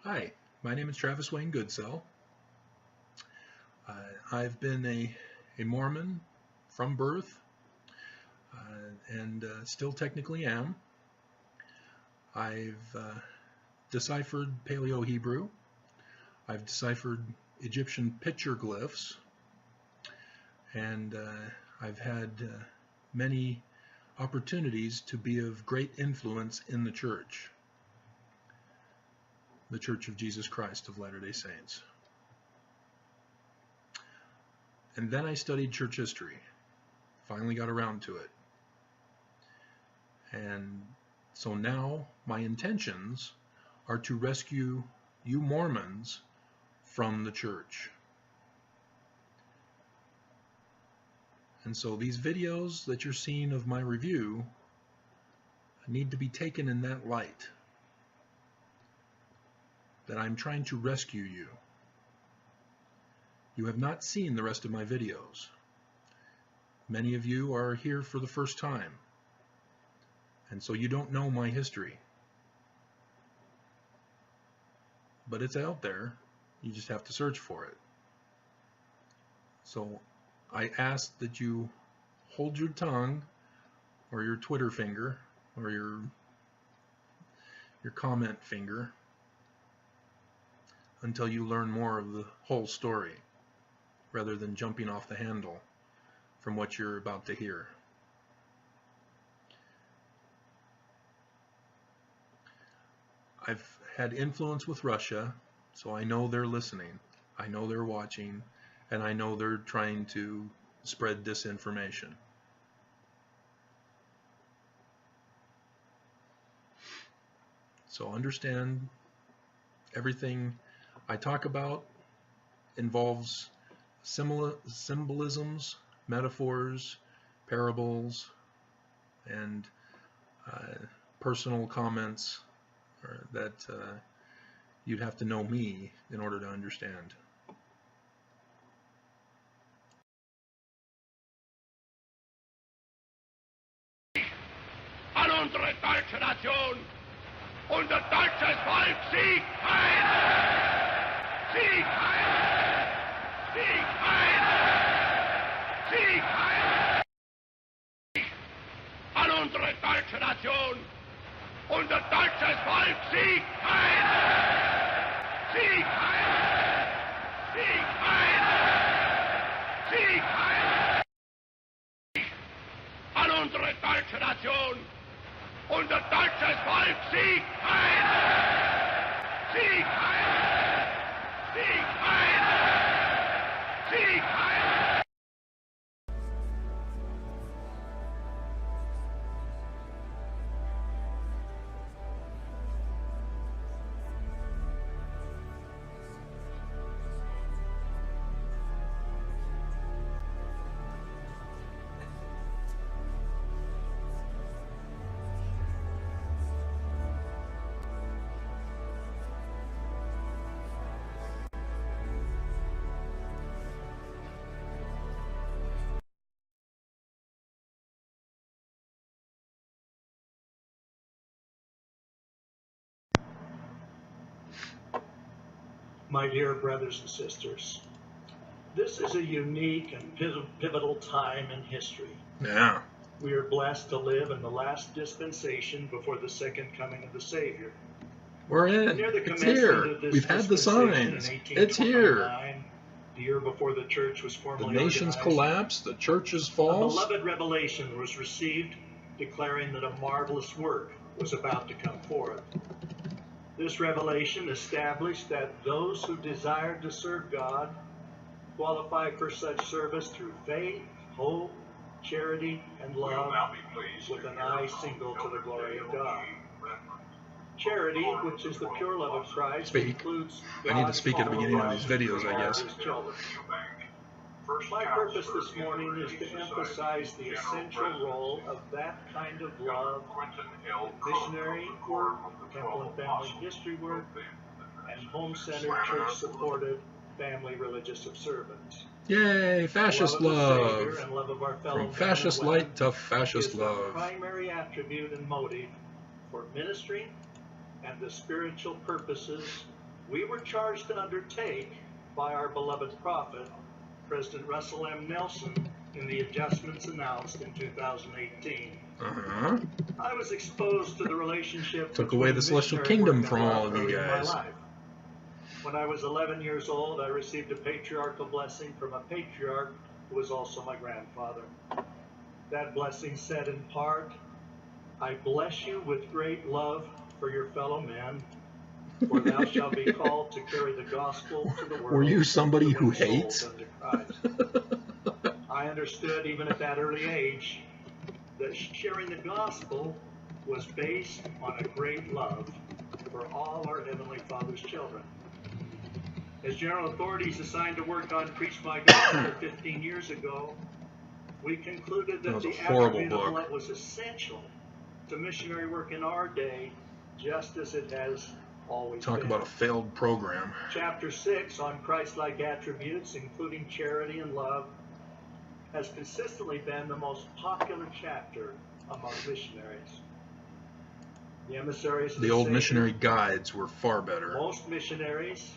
Hi, my name is Travis Wayne Goodsell. I've been a Mormon from birth and still technically am. I've deciphered Paleo-Hebrew. I've deciphered Egyptian petroglyphs, and I've had many opportunities to be of great influence in the Church of Jesus Christ of Latter-day Saints. And then I studied church history. Finally got around to it. And so now my intentions are to rescue you Mormons from the church. And so these videos that you're seeing of my review need to be taken in that light, that I'm trying to rescue you. You have not seen the rest of my videos. Many of you are here for the first time, and so you don't know my history. But it's out there. You just have to search for it. So I ask that you hold your tongue or your Twitter finger or your comment finger until you learn more of the whole story, rather than jumping off the handle from what you're about to hear. I've had influence with Russia, so I know they're listening, I know they're watching, and I know they're trying to spread disinformation. So understand, everything I talk about involves symbolisms, metaphors, parables, and personal comments that you'd have to know me in order to understand. An unsere deutsche Nation! Unser deutsches Volk siegt ein! Sieg ein! Sieg ein! Sieg ein! An unsere deutsche Nation! Unser deutsches Volk siegt ein! Sieg ein! Sieg ein! Sieg ein! An unsere deutsche Nation! Unser deutsches Volk siegt ein! Sieg ein! Sieg ein! Sieg ein! My dear brothers and sisters, this is a unique and pivotal time in history. Yeah. We are blessed to live in the last dispensation before the second coming of the Savior. We're in. Near the It's commencement here. of this We've had the dispensation signs. in It's here. 1829, the year before the church was The formally nations organized, collapse. The churches a falls. beloved revelation was received declaring that a marvelous work was about to come forth. This revelation established that those who desired to serve God qualify for such service through faith, hope, charity, and love, with an eye single to the glory of God. Charity, which is the pure love of Christ, Speak. includes I need to God's speak at the beginning of these love videos, for I all guess. His children. My purpose this morning is to emphasize the essential role of that kind of love in missionary work, temple and family history work, and home-centered, church-supported family religious observance. Yay, fascist love. From fascist light to fascist is the love. primary attribute and motive for ministry and the spiritual purposes we were charged to undertake by our beloved prophet, President Russell M. Nelson, in the adjustments announced in 2018. I was exposed to the relationship Took away the celestial kingdom from all of you guys. When I was 11 years old, I received a patriarchal blessing from a patriarch who was also my grandfather. That blessing said in part, I bless you with great love for your fellow men, for thou shalt be called to carry the gospel to the world. Were you somebody who hates? I understood even at that early age that sharing the gospel was based on a great love for all our Heavenly Father's children. As general authorities assigned to work on Preach My Gospel 15 years ago, we concluded that the attribute of love was essential to missionary work in our day, just as it has always been. Talk about a failed program. Chapter 6 on Christ-like attributes, including charity and love, has consistently been the most popular chapter among missionaries. The emissaries of the old missionary guides were far better. Most missionaries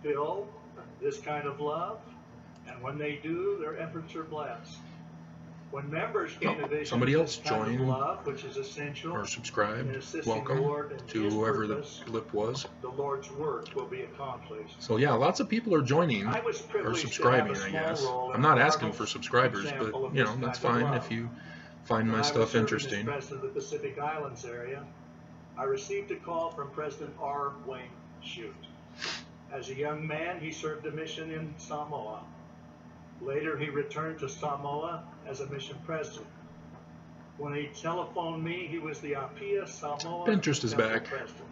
feel this kind of love, and when they do, their efforts are blessed. When members gain a vision somebody else of this kind join of love, which is essential or subscribe, welcome to His whoever purpose, the clip was. the Lord's work will be accomplished. So yeah, lots of people are joining or subscribing, I guess. I'm not asking for subscribers, but you know, that's fine if you find my stuff interesting. As president of the Pacific Islands area, I received a call from President R. Wayne Shute. As a young man, he served a mission in Samoa. Later, he returned to Samoa as a mission president. When he telephoned me, he was the Apia Samoa Pinterest is back. president.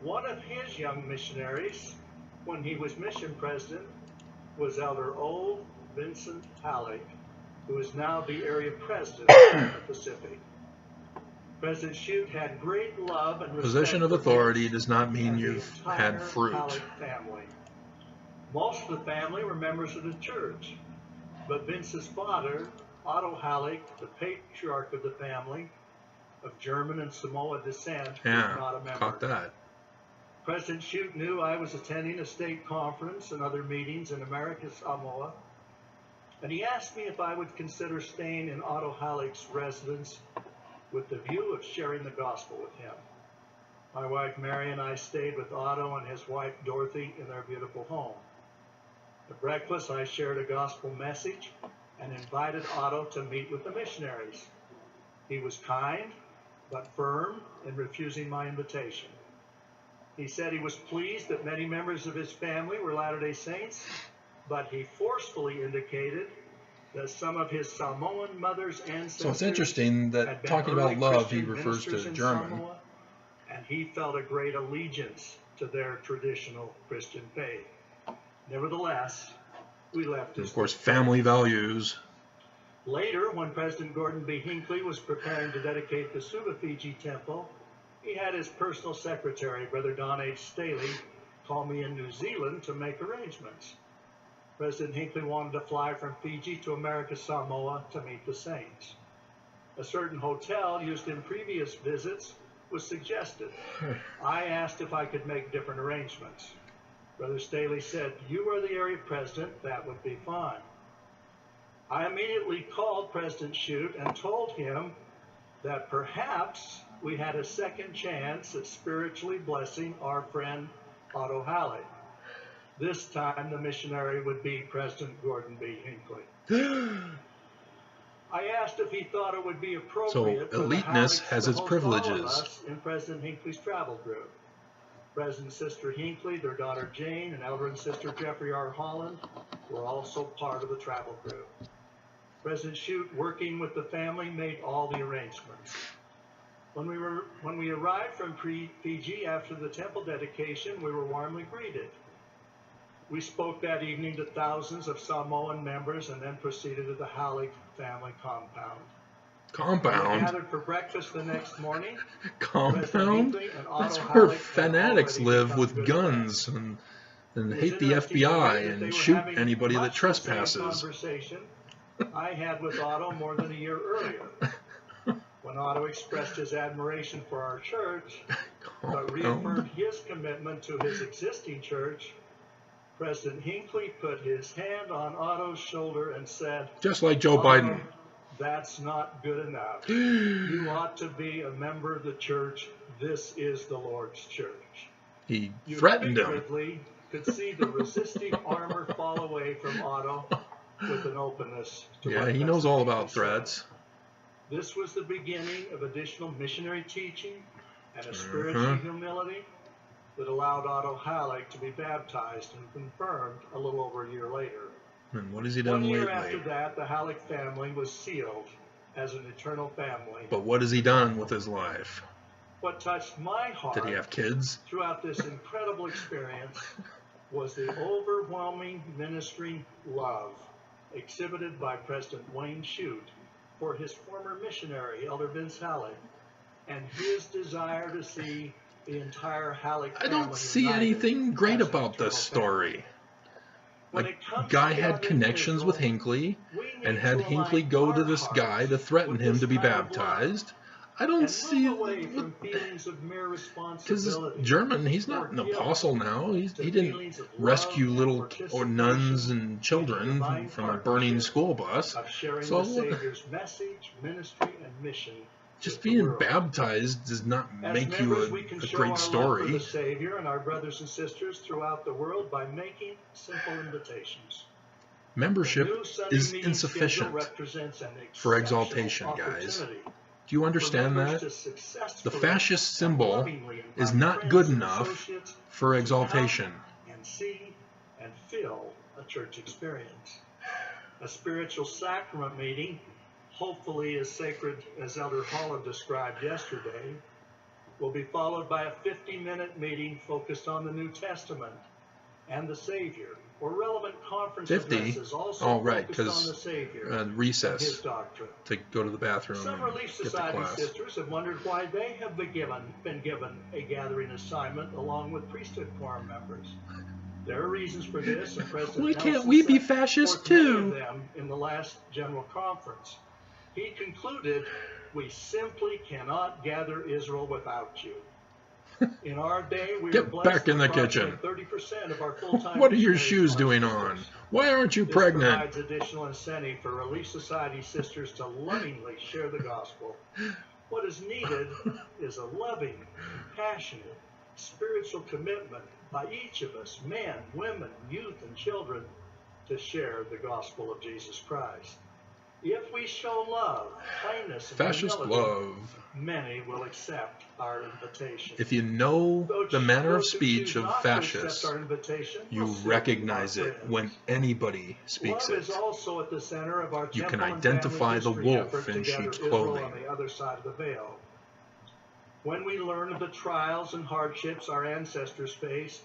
One of his young missionaries, when he was mission president, was Elder O. Vincent Halleck, who is now the area president of the Pacific. President Shute had great love and respect. Possession of authority does not mean you've had fruit. Family. Most of the family were members of the church, but Vince's father, Otto Halleck, the patriarch of the family, of German and Samoa descent, was not a member. Caught that. President Shute knew I was attending a state conference and other meetings in America, Samoa, and he asked me if I would consider staying in Otto Halleck's residence with the view of sharing the gospel with him. My wife Mary and I stayed with Otto and his wife Dorothy in their beautiful home. At breakfast, I shared a gospel message and invited Otto to meet with the missionaries. He was kind, but firm in refusing my invitation. He said he was pleased that many members of his family were Latter-day Saints, but he forcefully indicated that some of his Samoan mother's ancestors. So it's interesting that talking about love, he refers to German. Samoa, and he felt a great allegiance to their traditional Christian faith. Nevertheless, we left. And of course, family values. Later, when President Gordon B. Hinckley was preparing to dedicate the Suva Fiji Temple, he had his personal secretary, Brother Don H. Staley, call me in New Zealand to make arrangements. President Hinckley wanted to fly from Fiji to America Samoa to meet the saints. A certain hotel used in previous visits was suggested. I asked if I could make different arrangements. Brother Staley said, "You are the area president, that would be fine." I immediately called President Shute and told him that perhaps we had a second chance at spiritually blessing our friend Otto Halleck. This time the missionary would be President Gordon B. Hinckley. I asked if he thought it would be appropriate so eliteness has its privileges. All of us in President Hinckley's travel group. President and Sister Hinckley, their daughter Jane, and Elder and Sister Jeffrey R. Holland were also part of the travel group. President Shute, working with the family, made all the arrangements. When we arrived from Fiji after the temple dedication, we were warmly greeted. We spoke that evening to thousands of Samoan members and then proceeded to the Halleck family compound. Compound? We gathered for breakfast the next morning. Compound? That's where fanatics live with guns and hate the FBI and shoot anybody that trespasses. Conversation I had with Otto more than a year earlier. When Otto expressed his admiration for our church, but reaffirmed his commitment to his existing church, President Hinckley put his hand on Otto's shoulder and said, Just like Joe "Otto, Biden. that's not good enough. You ought to be a member of the church. This is the Lord's church." He You threatened him. figuratively could see the resisting armor fall away from Otto with an openness to Yeah, what he knows all about President Hinckley threats. said. This was the beginning of additional missionary teaching and a spiritual humility that allowed Otto Halleck to be baptized and confirmed a little over a year later. And what has he done 1 year lately? after that, the Halleck family was sealed as an eternal family. But what has he done with his life? What touched my heart Did he have kids? throughout this incredible experience was the overwhelming ministering love exhibited by President Wayne Shute for his former missionary, Elder Vince Halleck, and his desire to see the entire Halleck I family don't see united anything great as an about this eternal family. story. When A it comes guy to had God in connections with Israel, Hinckley we need and had to Hinckley align go our to this guy to hearts threaten with him this to be kind of love baptized. I don't and see, move away from feelings of mere because responsibility. German, he's not an or guilt apostle now. He to didn't feelings of love rescue and little participation nuns and in children divine from a burning partnership school bus. of sharing So the Savior's message, ministry, and mission. just with the being world. baptized does not As make you members, we can a show great our love for story. the Savior and our brothers and sisters throughout the world by making simple invitations. The Membership new Sunday is meeting schedule insufficient represents an for exceptional exaltation, guys. opportunity Do you for understand members that? to successfully The fascist and symbol lovingly is invite not friends good and enough associates for to exaltation. come and see and feel a church experience. A spiritual sacrament meeting, hopefully as sacred as Elder Holland described yesterday, will be followed by a 50-minute meeting focused on the New Testament and the Savior, or relevant conference 50? addresses also Oh, right, focused on 'cause, the Savior and his recess doctrine. to go to the bathroom Some and Relief get to Society class. sisters have wondered why they have been given a gathering assignment along with priesthood quorum members. There are reasons for this, and President Why can't Nelson we be set fascist forth many of too? them in the last General Conference. He concluded, "We simply cannot gather Israel without you." In our day, we Get are blessed back in the with kitchen. approximately 30% of our full-time What are your missionaries shoes are doing sisters. on? Why aren't you This pregnant? provides additional incentive for Relief Society sisters to lovingly share the gospel. What is needed is a loving, passionate, spiritual commitment by each of us, men, women, youth, and children, to share the gospel of Jesus Christ. If we show love, kindness, and Fascist humility, love. many will accept our invitation. If you know the manner of Those who speech choose of not to accept fascists, our invitation you will still recognize be our it friends. when anybody speaks Love it. is also at the center of our You can temple and identify family the history wolf effort in to gather sheep's Israel clothing. on the other side of the veil. When we learn of the trials and hardships our ancestors faced,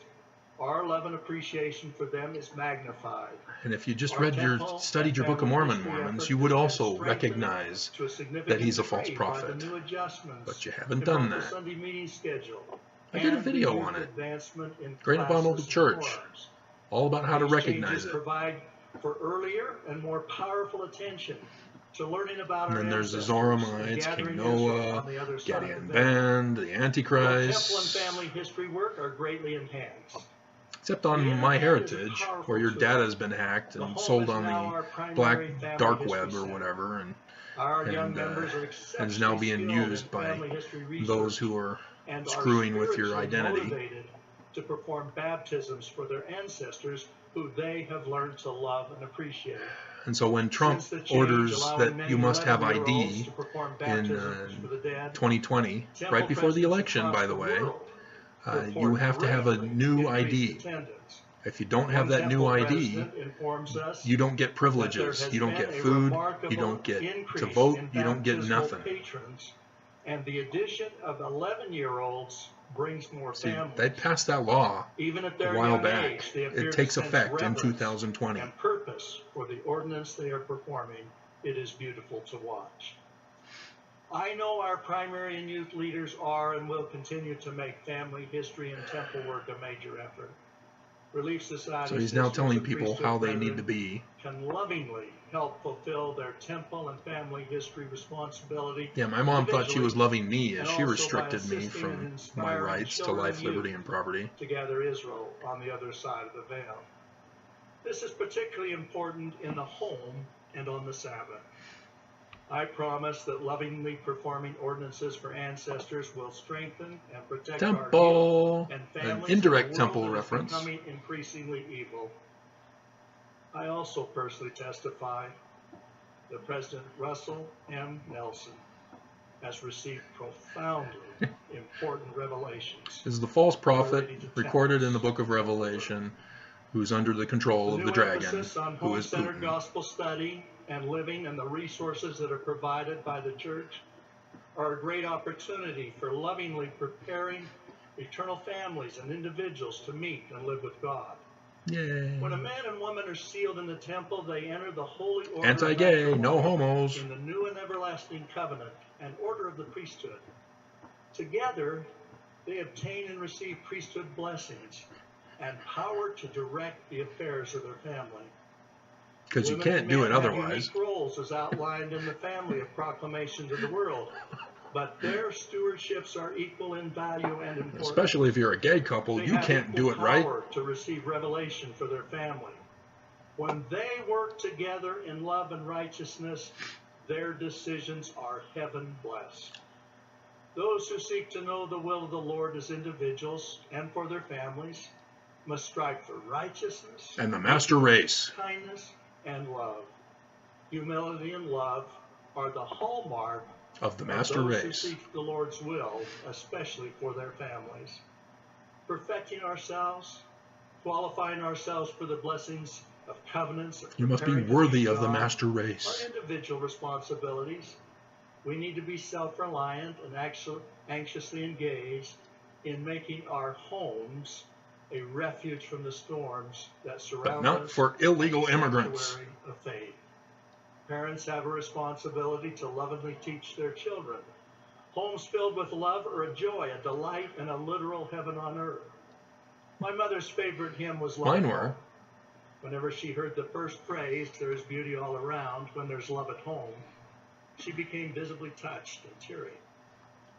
our love and appreciation for them is magnified. And if you just Our read temple studied your and Book of family Mormon, history Mormons, effort you would has been also strengthened recognize to a significant that he's a false degree by prophet. the new adjustments But you haven't in done both the that. Sunday meeting schedule I did a and the video youth on it. advancement in Great about classes Old and Church. forums. All about how to These recognize changes it. provide for earlier and more powerful attention to learning about And our then there's the ancestors and Zoramites, King gathering Israel Noah, on the other side Gideon of the veil. Band, the Both temple and Antichrist. family history work are greatly enhanced. Except on The My internet is a Heritage, powerful where your tool. data has been hacked The and home sold is on now the our primary black family dark history web or center. whatever, and Our young and, members are and is now exceptionally being skilled used in by family history research those who are and are screwing with your spiritually identity. motivated to perform baptisms for their ancestors who they have learned to love and appreciate. And so when Trump Since the change orders allowing that many you must have 11-year-olds ID to perform in baptisms for the dead, 2020, temple right before the presidents election, across by the way, world you report have to have a greatly new increased ID. attendance. If you don't One have that new temple ID, president informs us you don't get that there privileges. has You don't been get a food. remarkable You don't get to increase vote. in You don't get baptismal nothing. patrons, and the addition of 11-year-olds brings more See, families. they passed that law Even at a their while young back. age, they appear It to takes sense effect in reverence 2020. and purpose for the ordinance they are performing. It is beautiful to watch. I know our primary and youth leaders are and will continue to make family history and temple work a major effort. Relief Society So he's now sisters telling and people priesthood how they need brethren to be. can lovingly help fulfill their temple and family history responsibility. Yeah, my mom thought she was individually, loving me and as she also by restricted me assisting and from my inspiring rights to children life, and youth liberty, and property. to gather Israel on the other side of the veil. This is particularly important in the home and on the Sabbath. I promise that lovingly performing ordinances for ancestors will strengthen and protect our Temple, youth and an families indirect in a temple world that is reference. becoming increasingly evil. I also personally testify that President Russell M. Nelson has received profoundly important revelations. Is the false prophet relating to recorded in the temples. book of Revelation, who's under the control The of new the dragon, emphasis on who is home-centered Putin. gospel study and living and the resources that are provided by the church are a great opportunity for lovingly preparing eternal families and individuals to meet and live with God. Yay. When a man and woman are sealed in the temple, they enter the holy order Anti-gay, of no matrimony homos. in the new and everlasting covenant and order of the priesthood. Together, they obtain and receive priesthood blessings and power to direct the affairs of their family. Because you Women can't and do men it have otherwise. unique roles as outlined in the family of proclamation to the world, but their stewardships are equal in value and importance. Especially if you're a gay couple, They you have can't do equal it right. power to receive revelation for their family. When they work together in love and righteousness, their decisions are heaven blessed. Those who seek to know the will of the Lord as individuals and for their families must strive for righteousness And the master race. kindness, and love. Humility and love are the hallmark Of the of master those who race. seek the Lord's will, especially for their families. Perfecting ourselves, qualifying ourselves for the blessings of covenants. You must be preparing to worthy meet of the God master are race. individual responsibilities. We need to be self-reliant and anxiously engaged in making our homes a refuge from the storms that surround But not us for illegal and the immigrants. sanctuary of faith. Parents have a responsibility to lovingly teach their children. Homes filled with love are a joy, a delight, and a literal heaven on earth. My mother's favorite hymn was Love Mine at were. Home. Whenever she heard the first phrase, "There is beauty all around when there's love at home," she became visibly touched and teary.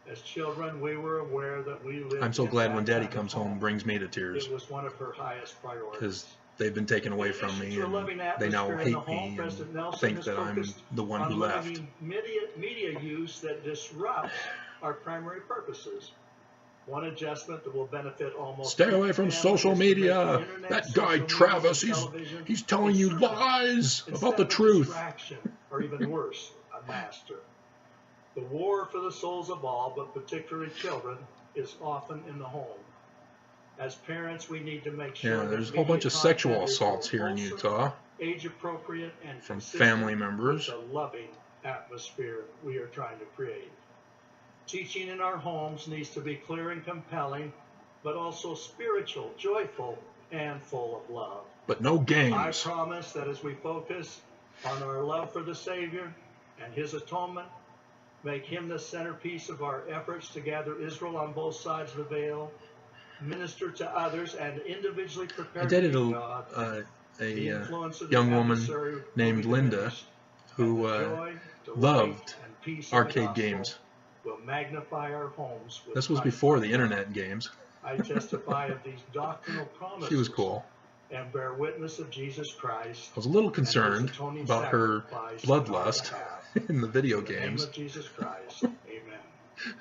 As children, we were aware that we lived I'm so in glad that when Daddy kind of comes home and brings me to tears. It was one of her highest priorities. Because they've been taken away from me and they now hate me and think that I'm the one who left. Media use that disrupts our primary purposes. One adjustment that will benefit almost Stay away from every social family is to make media. the internet, That guy social media, Travis, and television he's telling you a servant lies instead about the of a truth. distraction, or even worse, a master. The war for the souls of all, but particularly children, is often in the home. As parents, we need to make sure Yeah, that there's a whole bunch of media sexual content is assaults here in wholesome, Utah age-appropriate, and from consistent family members. with the loving atmosphere we are trying to create. Teaching in our homes needs to be clear and compelling, but also spiritual, joyful, and full of love. But no I games. promise that as we focus on our love for the Savior and His atonement, make Him the centerpiece of our efforts to gather Israel on both sides of the veil, minister to others, and individually prepare I to dated meet God, the a influence of young the woman adversary will named be Linda diminished, who and the joy, delight, loved and peace of the arcade gospel games. will magnify our homes with This was Christ. before the internet games. I testify of these doctrinal promises She was cool. and bear witness of Jesus Christ. I was a little concerned about her bloodlust in the video In the name games. of Jesus Christ, amen.